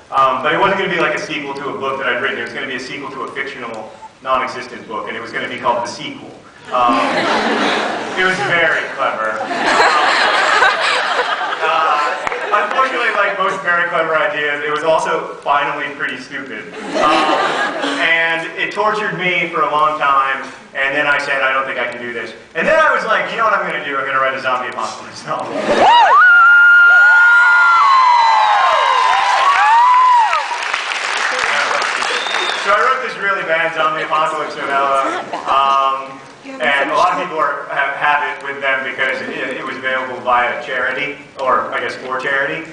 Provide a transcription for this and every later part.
But it wasn't going to be like a sequel to a book that I'd written. It was going to be a sequel to a fictional, non-existent book, and it was going to be called The Sequel. It was very clever. Unfortunately, like most very clever ideas, it was also finally pretty stupid. And it tortured me for a long time, and then I said, I don't think I can do this. And then I was like, you know what I'm going to do? I'm going to write a zombie apocalypse novel. So I wrote this really bad zombie apocalypse novella, and a lot of people have it with them because it was available via charity, or I guess for charity.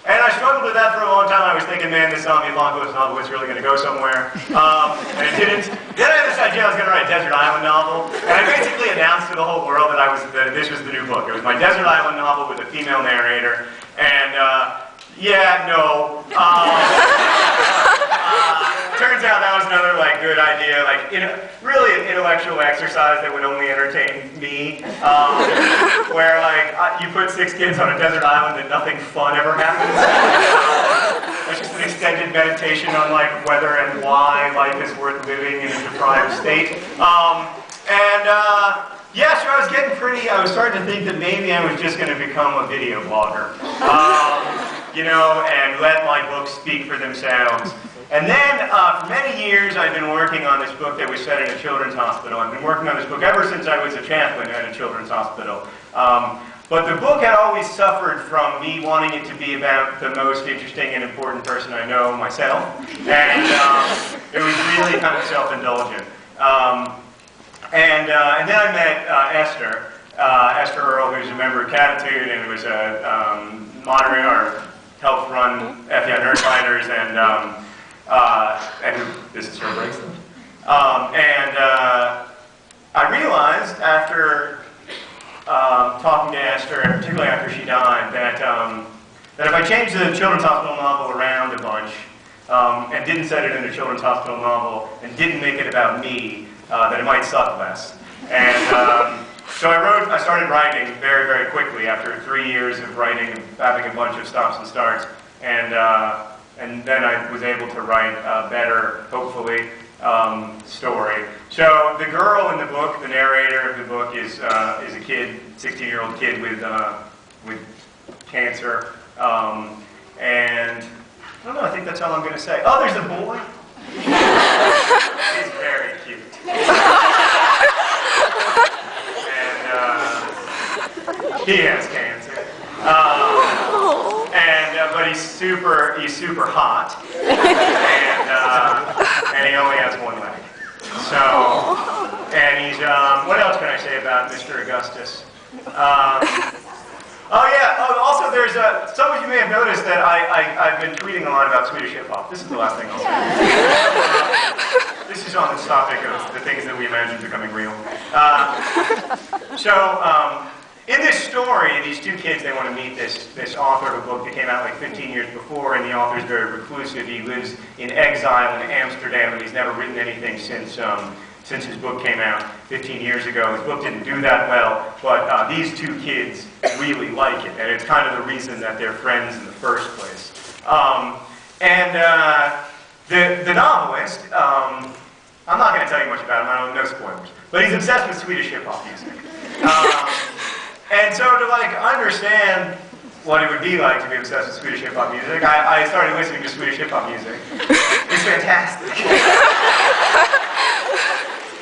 And I struggled with that for a long time. I was thinking, man, this zombie apocalypse novel is really going to go somewhere, and it didn't. Then I had this idea I was going to write a desert island novel, and I basically announced to the whole world that this was the new book. It was my desert island novel with a female narrator, and yeah, no. Turns out that was another like good idea, like really an intellectual exercise that would only entertain me. Where like you put 6 kids on a desert island and nothing fun ever happens. It's just an extended meditation on like whether and why life is worth living in a deprived state. Yeah, so I was starting to think that maybe I was just going to become a video blogger, you know, and let my books speak for themselves. And then, for many years, I've been working on this book that was set in a children's hospital. I've been working on this book ever since I was a chaplain at a children's hospital. But the book had always suffered from me wanting it to be about the most interesting and important person I know, myself. And it was really kind of self-indulgent. And then I met Esther Earle, who's a member of Catitude, and was a moderator, or helped run FBI Nerdfighters, and this is her bracelet. I realized after talking to Esther, and particularly after she died, that if I changed the children's hospital novel around a bunch, and didn't set it in a children's hospital novel, and didn't make it about me, that it might suck less. And so I started writing very, very quickly after 3 years of writing and having a bunch of stops and starts. And then I was able to write a better, hopefully, story. So the girl in the book, the narrator of the book, is a kid, 16-year-old kid with cancer. And I don't know, I think that's all I'm going to say. Oh, there's a boy. He's very cute. And he has cancer. But he's super hot, and he only has 1 leg. So, and he's what else can I say about Mr. Augustus? Oh yeah. Oh, also there's some of you may have noticed that I've been tweeting a lot about Swedish hip hop. This is the last thing I'll say. This is on the topic of the things that we imagine becoming real. In this story, these 2 kids, they want to meet this author of a book that came out like 15 years before, and the author's very reclusive. He lives in exile in Amsterdam, and he's never written anything since his book came out 15 years ago. His book didn't do that well, but these 2 kids really like it, and it's kind of the reason that they're friends in the first place. The novelist, I'm not going to tell you much about him, I don't know, no spoilers, but he's obsessed with Swedish hip-hop music. And so to understand what it would be like to be obsessed with Swedish hip-hop music, I started listening to Swedish hip-hop music. It's fantastic.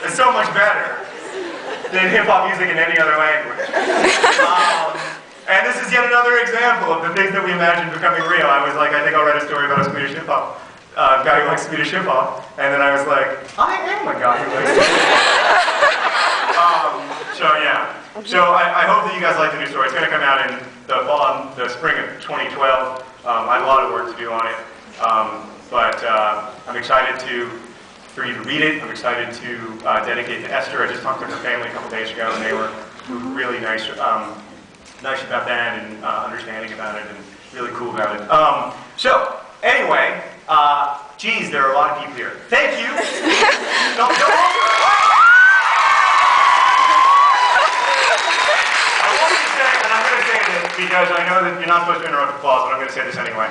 It's so much better than hip-hop music in any other language. And this is yet another example of the things that we imagine becoming real. I was like, I think I'll write a story about a Swedish hip-hop guy who likes Swedish hip-hop, and then I was like, I am a guy who likes Swedish hip-hop. So yeah. So I hope that you guys like the new story. It's going to come out in the spring of 2012. I have a lot of work to do on it, but I'm excited for you to read it. I'm excited to dedicate to Esther. I just talked to her family a couple days ago, and they were really nice about that, and understanding about it, and really cool about it. So anyway, geez, there are a lot of people here. Thank you. Don't because I know that you're not supposed to interrupt applause, but I'm going to say this anyway.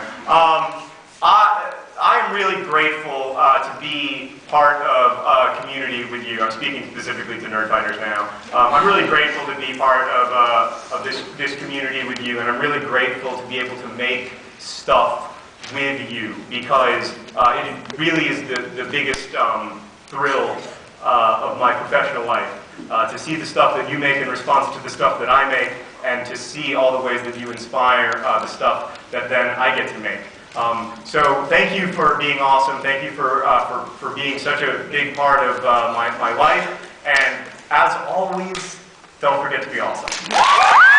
be part of a community with you. I'm speaking specifically to Nerdfighters now. I'm really grateful to be part of this community with you, and I'm really grateful to be able to make stuff with you, because it really is the biggest thrill of my professional life, to see the stuff that you make in response to the stuff that I make, and to see all the ways that you inspire the stuff that then I get to make. So thank you for being awesome. Thank you for being such a big part of my life. And as always, don't forget to be awesome.